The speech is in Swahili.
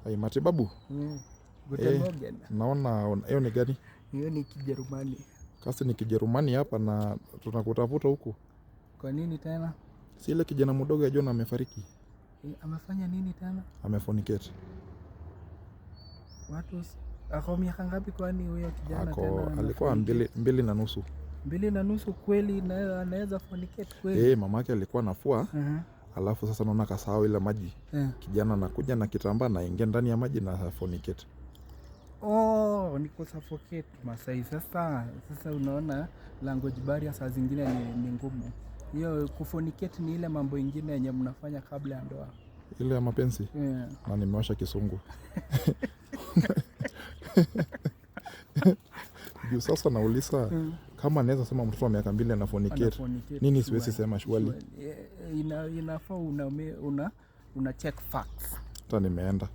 Ai, matibabu? Guten Morgen. Naona hiyo ni gani? Hiyo ni Kijerumani. Kasi ni Kijerumani hapa na tunakutafuta huku. Kwa nini tena? Si ile kijana mdogo ya John amefariki. Amefanya nini tena? Amefornicate. Ako miaka ngapi kwani huyo kijana tena? Alikuwa 2.5. 2.5 kweli anaweza fornicate kweli? Mamake alikuwa anafua. Alafu sasa naona kasahau ile maji. Kijana anakuja na kitambaa na ingia ndani ya maji na fornicate. Ni kusuffocate Masai. Sasa unaona language barrier saa zingine ni ngumu. Hiyo kufornicate ni ile mambo ingine yenye mnafanya kabla ya ndoa. Ile ya mapenzi? Na nimeosha kisungu. Juu sasa nauliza kama naweza sema mtoto wa miaka 2 ana fornicate. Nini siwezi sema shwali? Inafaa una check facts. Hata nimeenda.